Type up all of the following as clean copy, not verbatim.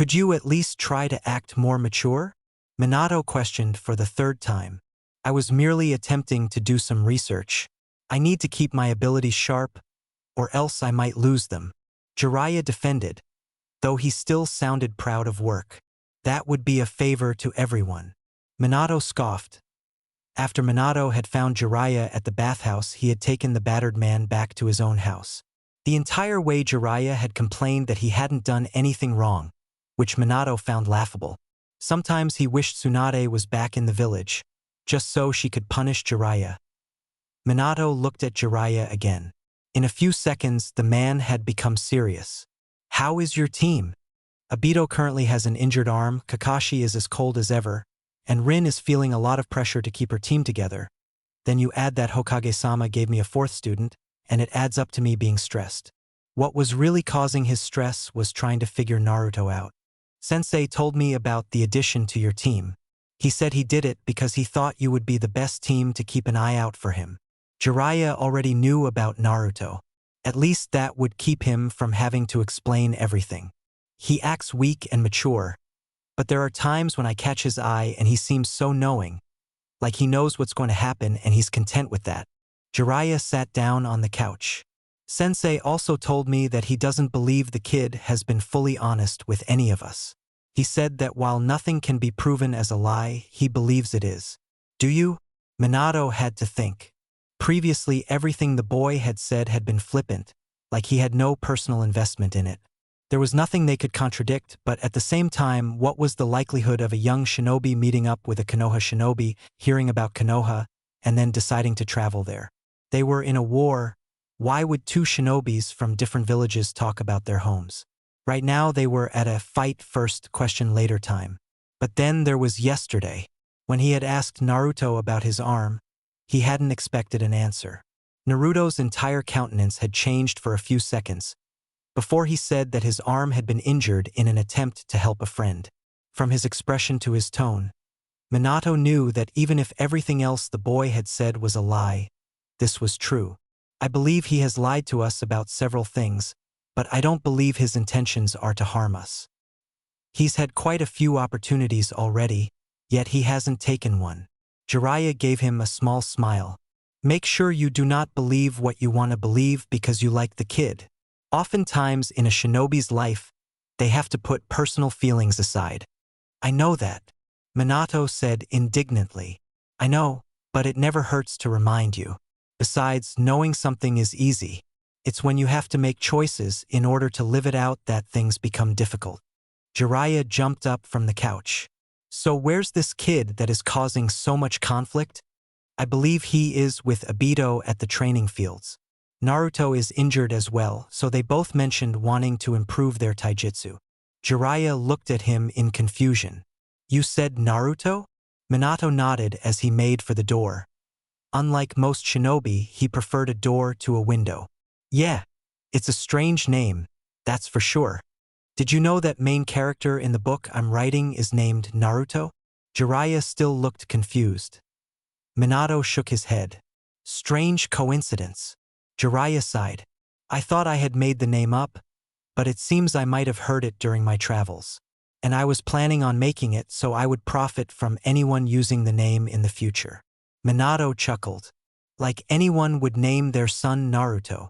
Could you at least try to act more mature? Minato questioned for the third time. I was merely attempting to do some research. I need to keep my abilities sharp, or else I might lose them. Jiraiya defended, though he still sounded proud of work. That would be a favor to everyone. Minato scoffed. After Minato had found Jiraiya at the bathhouse, he had taken the battered man back to his own house. The entire way Jiraiya had complained that he hadn't done anything wrong, which Minato found laughable. Sometimes he wished Tsunade was back in the village, just so she could punish Jiraiya. Minato looked at Jiraiya again. In a few seconds, the man had become serious. How is your team? Obito currently has an injured arm, Kakashi is as cold as ever, and Rin is feeling a lot of pressure to keep her team together. Then you add that Hokage-sama gave me a fourth student, and it adds up to me being stressed. What was really causing his stress was trying to figure Naruto out. Sensei told me about the addition to your team. He said he did it because he thought you would be the best team to keep an eye out for him. Jiraiya already knew about Naruto. At least that would keep him from having to explain everything. He acts weak and mature, but there are times when I catch his eye and he seems so knowing, like he knows what's going to happen and he's content with that. Jiraiya sat down on the couch. Sensei also told me that he doesn't believe the kid has been fully honest with any of us. He said that while nothing can be proven as a lie, he believes it is. Do you? Minato had to think. Previously, everything the boy had said had been flippant, like he had no personal investment in it. There was nothing they could contradict, but at the same time, what was the likelihood of a young shinobi meeting up with a Konoha shinobi, hearing about Konoha, and then deciding to travel there? They were in a war. Why would two shinobis from different villages talk about their homes? Right now they were at a fight first, question later time. But then there was yesterday. When he had asked Naruto about his arm, he hadn't expected an answer. Naruto's entire countenance had changed for a few seconds, before he said that his arm had been injured in an attempt to help a friend. From his expression to his tone, Minato knew that even if everything else the boy had said was a lie, this was true. I believe he has lied to us about several things, but I don't believe his intentions are to harm us. He's had quite a few opportunities already, yet he hasn't taken one. Jiraiya gave him a small smile. Make sure you do not believe what you want to believe because you like the kid. Oftentimes in a shinobi's life, they have to put personal feelings aside. I know that, Minato said indignantly. I know, but it never hurts to remind you. Besides, knowing something is easy. It's when you have to make choices in order to live it out that things become difficult. Jiraiya jumped up from the couch. So where's this kid that is causing so much conflict? I believe he is with Obito at the training fields. Naruto is injured as well, so they both mentioned wanting to improve their taijutsu. Jiraiya looked at him in confusion. You said Naruto? Minato nodded as he made for the door. Unlike most shinobi, he preferred a door to a window. Yeah, it's a strange name, that's for sure. Did you know that main character in the book I'm writing is named Naruto? Jiraiya still looked confused. Minato shook his head. Strange coincidence. Jiraiya sighed. I thought I had made the name up, but it seems I might have heard it during my travels. And I was planning on making it so I would profit from anyone using the name in the future. Minato chuckled. Like anyone would name their son Naruto.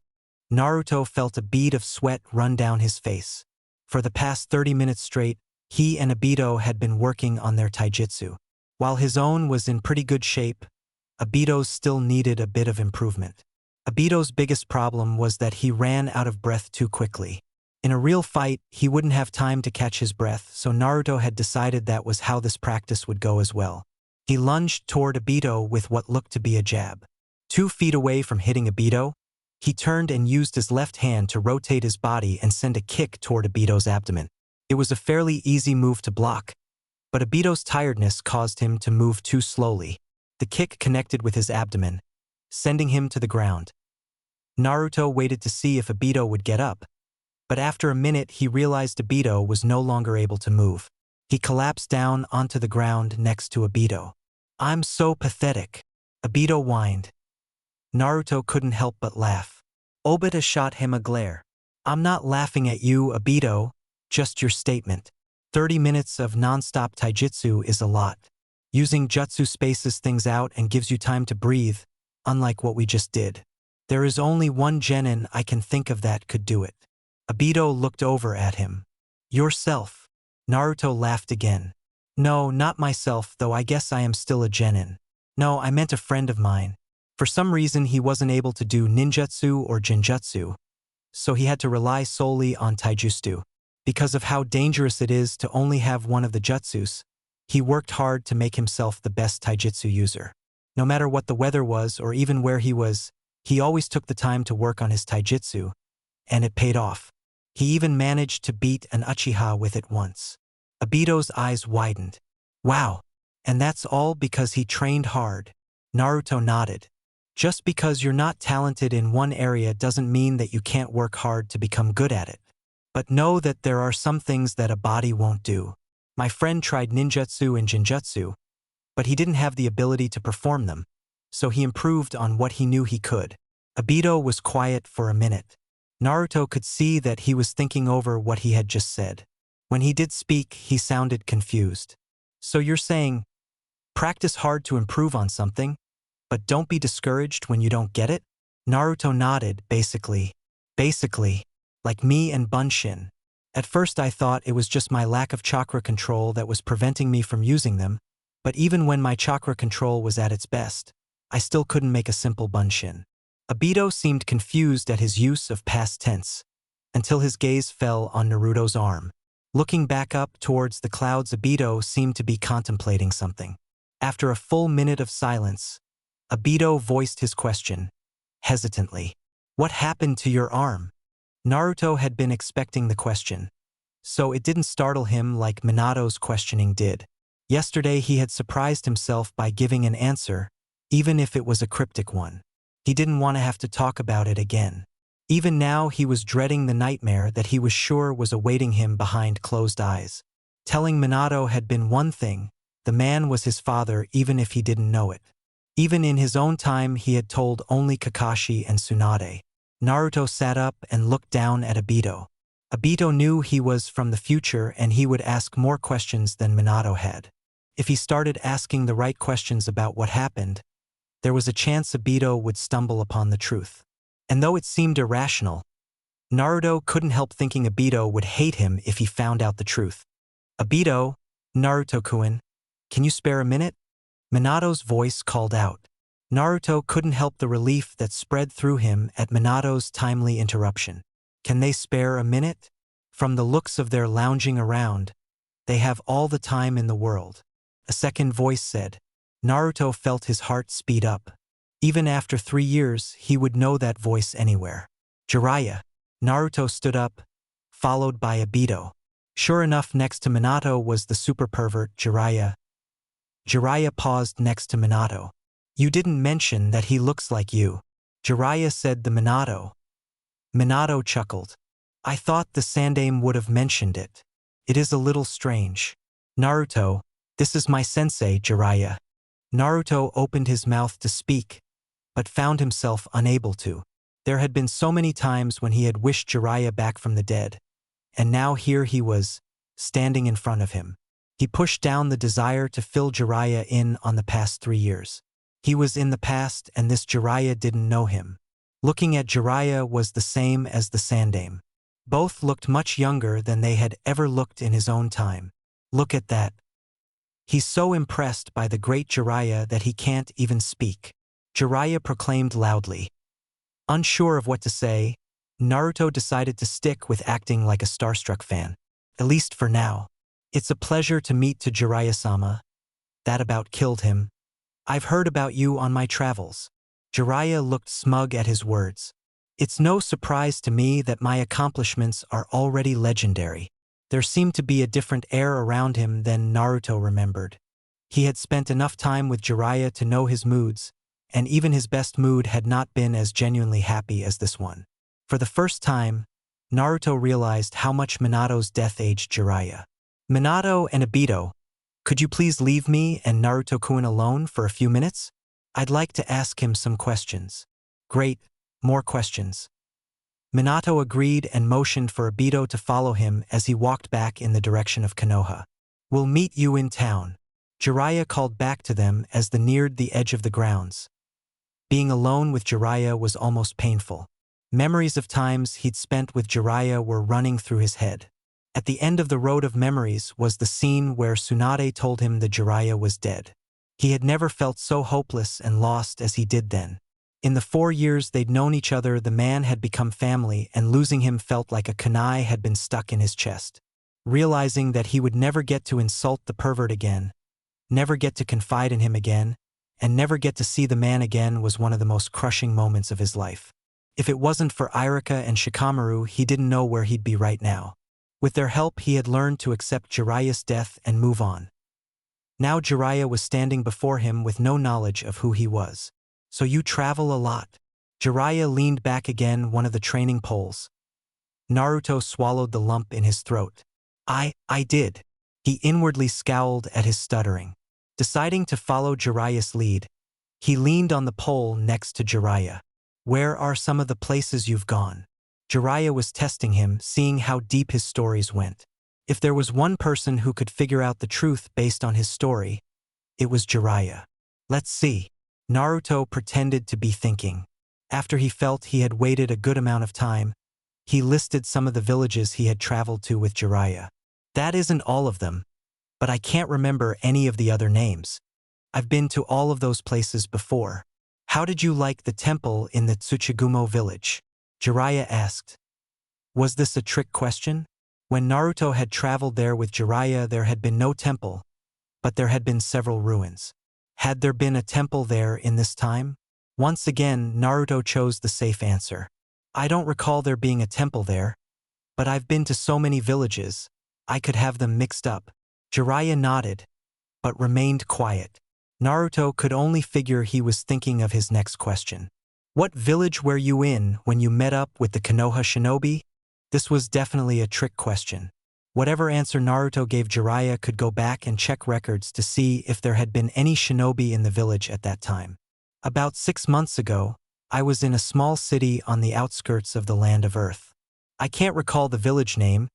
Naruto felt a bead of sweat run down his face. For the past 30 minutes straight, he and Obito had been working on their taijutsu. While his own was in pretty good shape, Obito's still needed a bit of improvement. Obito's biggest problem was that he ran out of breath too quickly. In a real fight, he wouldn't have time to catch his breath, so Naruto had decided that was how this practice would go as well. He lunged toward Obito with what looked to be a jab. 2 feet away from hitting Obito, he turned and used his left hand to rotate his body and send a kick toward Obito's abdomen. It was a fairly easy move to block, but Obito's tiredness caused him to move too slowly. The kick connected with his abdomen, sending him to the ground. Naruto waited to see if Obito would get up, but after a minute he realized Obito was no longer able to move. He collapsed down onto the ground next to Obito. I'm so pathetic, Obito whined. Naruto couldn't help but laugh. Obito shot him a glare. I'm not laughing at you, Obito, just your statement. 30 minutes of non-stop taijutsu is a lot. Using jutsu spaces things out and gives you time to breathe, unlike what we just did. There is only one genin I can think of that could do it. Obito looked over at him. Yourself. Naruto laughed again. No, not myself, though I guess I am still a genin. No, I meant a friend of mine. For some reason he wasn't able to do ninjutsu or jinjutsu, so he had to rely solely on taijutsu. Because of how dangerous it is to only have one of the jutsus, he worked hard to make himself the best taijutsu user. No matter what the weather was or even where he was, he always took the time to work on his taijutsu, and it paid off. He even managed to beat an Uchiha with it once. Obito's eyes widened. Wow, and that's all because he trained hard. Naruto nodded. Just because you're not talented in one area doesn't mean that you can't work hard to become good at it. But know that there are some things that a body won't do. My friend tried ninjutsu and jinjutsu, but he didn't have the ability to perform them, so he improved on what he knew he could. Obito was quiet for a minute. Naruto could see that he was thinking over what he had just said. When he did speak, he sounded confused. So you're saying, practice hard to improve on something, but don't be discouraged when you don't get it? Naruto nodded, basically, like me and Bunshin. At first I thought it was just my lack of chakra control that was preventing me from using them, but even when my chakra control was at its best, I still couldn't make a simple Bunshin. Obito seemed confused at his use of past tense, until his gaze fell on Naruto's arm. Looking back up towards the clouds, Obito seemed to be contemplating something. After a full minute of silence, Obito voiced his question, hesitantly. What happened to your arm? Naruto had been expecting the question, so it didn't startle him like Minato's questioning did. Yesterday he had surprised himself by giving an answer, even if it was a cryptic one. He didn't want to have to talk about it again. Even now he was dreading the nightmare that he was sure was awaiting him behind closed eyes. Telling Minato had been one thing, the man was his father even if he didn't know it. Even in his own time he had told only Kakashi and Tsunade. Naruto sat up and looked down at Obito. Obito knew he was from the future and he would ask more questions than Minato had. If he started asking the right questions about what happened, there was a chance Obito would stumble upon the truth. And though it seemed irrational, Naruto couldn't help thinking Obito would hate him if he found out the truth. Obito, Naruto-kun, can you spare a minute? Minato's voice called out. Naruto couldn't help the relief that spread through him at Minato's timely interruption. Can they spare a minute? From the looks of their lounging around, they have all the time in the world. A second voice said. Naruto felt his heart speed up. Even after 3 years, he would know that voice anywhere. Jiraiya. Naruto stood up, followed by Obito. Sure enough, next to Minato was the super pervert, Jiraiya. Jiraiya paused next to Minato. You didn't mention that he looks like you. Jiraiya said to Minato. Minato chuckled. I thought the Sandaime would have mentioned it. It is a little strange. Naruto, this is my sensei, Jiraiya. Naruto opened his mouth to speak, but found himself unable to. There had been so many times when he had wished Jiraiya back from the dead, and now here he was, standing in front of him. He pushed down the desire to fill Jiraiya in on the past 3 years. He was in the past and this Jiraiya didn't know him. Looking at Jiraiya was the same as the Sandaime. Both looked much younger than they had ever looked in his own time. Look at that. He's so impressed by the great Jiraiya that he can't even speak. Jiraiya proclaimed loudly. Unsure of what to say, Naruto decided to stick with acting like a starstruck fan. At least for now. It's a pleasure to meet to Jiraiya-sama. That about killed him. I've heard about you on my travels. Jiraiya looked smug at his words. It's no surprise to me that my accomplishments are already legendary. There seemed to be a different air around him than Naruto remembered. He had spent enough time with Jiraiya to know his moods, and even his best mood had not been as genuinely happy as this one. For the first time, Naruto realized how much Minato's death aged Jiraiya. Minato and Obito, could you please leave me and Naruto-kun alone for a few minutes? I'd like to ask him some questions. Great, more questions. Minato agreed and motioned for Obito to follow him as he walked back in the direction of Konoha. "We'll meet you in town," Jiraiya called back to them as they neared the edge of the grounds. Being alone with Jiraiya was almost painful. Memories of times he'd spent with Jiraiya were running through his head. At the end of the road of memories was the scene where Tsunade told him that Jiraiya was dead. He had never felt so hopeless and lost as he did then. In the 4 years they'd known each other, the man had become family, and losing him felt like a kunai had been stuck in his chest. Realizing that he would never get to insult the pervert again, never get to confide in him again, and never get to see the man again was one of the most crushing moments of his life. If it wasn't for Irika and Shikamaru, he didn't know where he'd be right now. With their help, he had learned to accept Jiraiya's death and move on. Now Jiraiya was standing before him with no knowledge of who he was. "So you travel a lot?" Jiraiya leaned back again one of the training poles. Naruto swallowed the lump in his throat. I did." He inwardly scowled at his stuttering. Deciding to follow Jiraiya's lead, he leaned on the pole next to Jiraiya. "Where are some of the places you've gone?" Jiraiya was testing him, seeing how deep his stories went. If there was one person who could figure out the truth based on his story, it was Jiraiya. "Let's see." Naruto pretended to be thinking. After he felt he had waited a good amount of time, he listed some of the villages he had traveled to with Jiraiya. "That isn't all of them, but I can't remember any of the other names. I've been to all of those places before." "How did you like the temple in the Tsuchigumo village?" Jiraiya asked. Was this a trick question? When Naruto had traveled there with Jiraiya, there had been no temple, but there had been several ruins. Had there been a temple there in this time? Once again, Naruto chose the safe answer. "I don't recall there being a temple there, but I've been to so many villages, I could have them mixed up." Jiraiya nodded, but remained quiet. Naruto could only figure he was thinking of his next question. "What village were you in when you met up with the Konoha shinobi?" This was definitely a trick question. Whatever answer Naruto gave, Jiraiya could go back and check records to see if there had been any shinobi in the village at that time. "About 6 months ago, I was in a small city on the outskirts of the land of Earth. I can't recall the village name,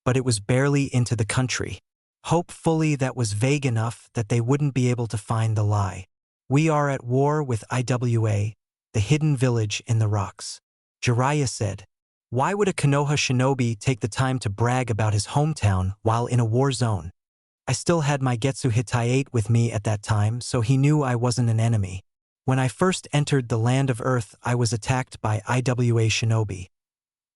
but it was barely into the country." Hopefully that was vague enough that they wouldn't be able to find the lie. "We are at war with Iwa, the hidden village in the rocks," Jiraiya said. Why would a Konoha shinobi take the time to brag about his hometown while in a war zone? I still had my Getsu Hittite with me at that time, so he knew I wasn't an enemy. When I first entered the land of Earth, I was attacked by Iwa shinobi.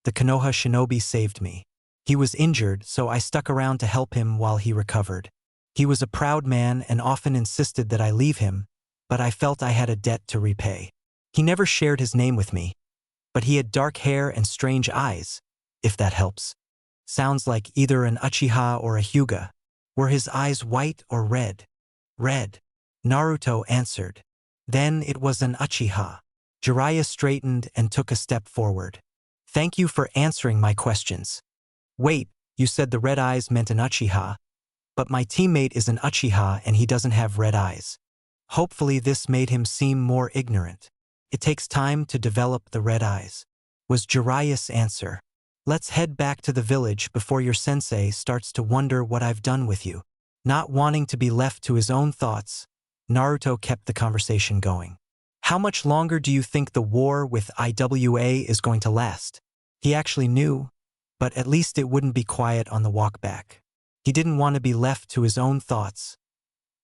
The Konoha shinobi saved me. He was injured, so I stuck around to help him while he recovered. He was a proud man and often insisted that I leave him, but I felt I had a debt to repay. He never shared his name with me, but he had dark hair and strange eyes, if that helps. Sounds like either an Uchiha or a Hyuga. Were his eyes white or red? Red, Naruto answered. Then it was an Uchiha. Jiraiya straightened and took a step forward. Thank you for answering my questions. Wait, you said the red eyes meant an Uchiha, but my teammate is an Uchiha and he doesn't have red eyes. Hopefully this made him seem more ignorant. It takes time to develop the red eyes, was Jiraiya's answer. Let's head back to the village before your sensei starts to wonder what I've done with you. Not wanting to be left to his own thoughts, Naruto kept the conversation going. How much longer do you think the war with Iwa is going to last? He actually knew, but at least it wouldn't be quiet on the walk back. He didn't want to be left to his own thoughts.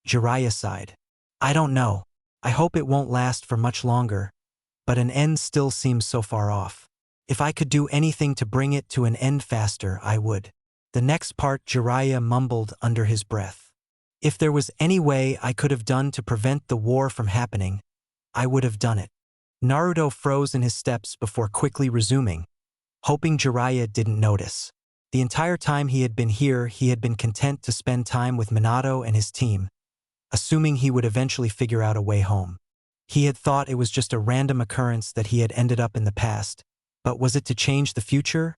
Jiraiya sighed. I don't know. I hope it won't last for much longer, but an end still seems so far off. If I could do anything to bring it to an end faster, I would. The next part Jiraiya mumbled under his breath. If there was any way I could have done to prevent the war from happening, I would have done it. Naruto froze in his steps before quickly resuming, hoping Jiraiya didn't notice. The entire time he had been here, he had been content to spend time with Minato and his team, assuming he would eventually figure out a way home. He had thought it was just a random occurrence that he had ended up in the past, but was it to change the future,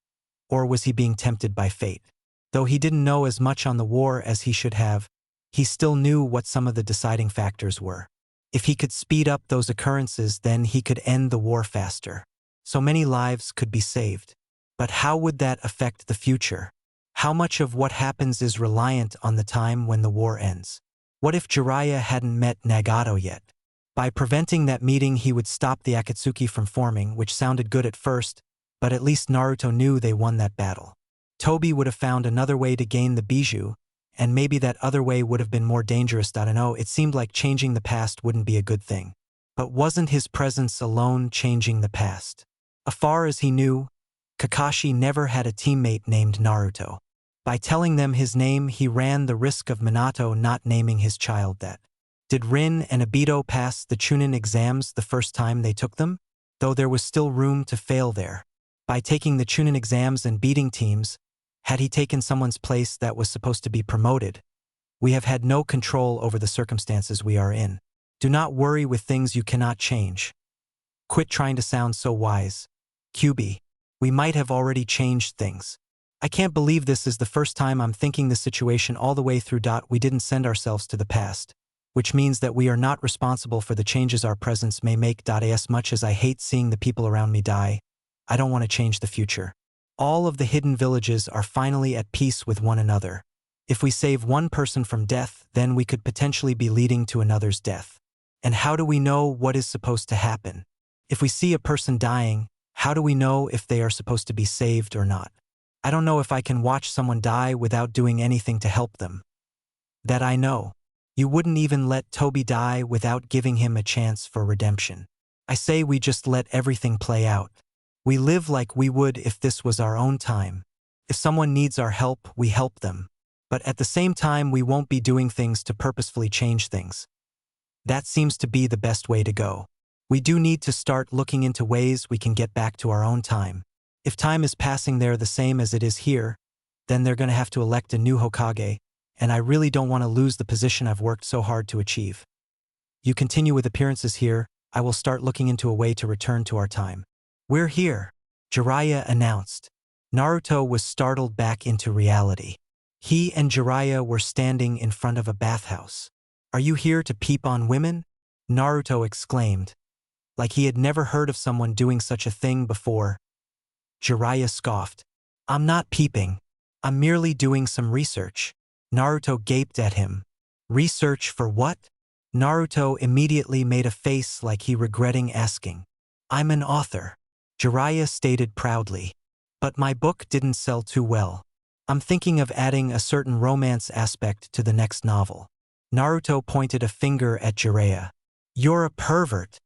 or was he being tempted by fate? Though he didn't know as much on the war as he should have, he still knew what some of the deciding factors were. If he could speed up those occurrences, then he could end the war faster. So many lives could be saved. But how would that affect the future? How much of what happens is reliant on the time when the war ends? What if Jiraiya hadn't met Nagato yet? By preventing that meeting, he would stop the Akatsuki from forming, which sounded good at first, but at least Naruto knew they won that battle. Toby would have found another way to gain the bijou, and maybe that other way would have been more dangerous. I don't know, it seemed like changing the past wouldn't be a good thing. But wasn't his presence alone changing the past? As far as he knew, Kakashi never had a teammate named Naruto. By telling them his name, he ran the risk of Minato not naming his child that. Did Rin and Obito pass the Chunin exams the first time they took them? Though there was still room to fail there. By taking the Chunin exams and beating teams, had he taken someone's place that was supposed to be promoted? We have had no control over the circumstances we are in. Do not worry with things you cannot change. Quit trying to sound so wise. QB. We might have already changed things. I can't believe this is the first time I'm thinking this situation all the way through. We didn't send ourselves to the past, which means that we are not responsible for the changes our presence may make. As much as I hate seeing the people around me die, I don't want to change the future. All of the hidden villages are finally at peace with one another. If we save one person from death, then we could potentially be leading to another's death. And how do we know what is supposed to happen? If we see a person dying, how do we know if they are supposed to be saved or not? I don't know if I can watch someone die without doing anything to help them. That I know. You wouldn't even let Toby die without giving him a chance for redemption. I say we just let everything play out. We live like we would if this was our own time. If someone needs our help, we help them. But at the same time, we won't be doing things to purposefully change things. That seems to be the best way to go. We do need to start looking into ways we can get back to our own time. If time is passing there the same as it is here, then they're going to have to elect a new Hokage, and I really don't want to lose the position I've worked so hard to achieve. You continue with appearances here, I will start looking into a way to return to our time. We're here, Jiraiya announced. Naruto was startled back into reality. He and Jiraiya were standing in front of a bathhouse. Are you here to peep on women? Naruto exclaimed. Like he had never heard of someone doing such a thing before. Jiraiya scoffed. I'm not peeping. I'm merely doing some research. Naruto gaped at him. Research for what? Naruto immediately made a face like he regretting asking. I'm an author. Jiraiya stated proudly. But my book didn't sell too well. I'm thinking of adding a certain romance aspect to the next novel. Naruto pointed a finger at Jiraiya. You're a pervert.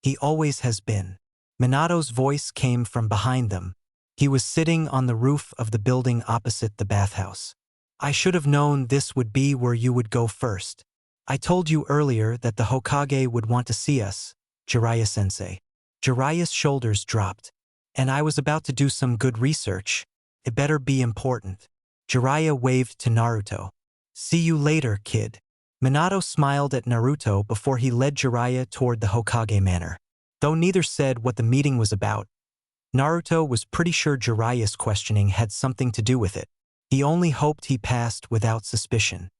He always has been. Minato's voice came from behind them. He was sitting on the roof of the building opposite the bathhouse. I should have known this would be where you would go first. I told you earlier that the Hokage would want to see us, Jiraiya-sensei. Jiraiya's shoulders dropped. And I was about to do some good research. It better be important. Jiraiya waved to Naruto. See you later, kid. Minato smiled at Naruto before he led Jiraiya toward the Hokage manor. Though neither said what the meeting was about, Naruto was pretty sure Jiraiya's questioning had something to do with it. He only hoped he passed without suspicion.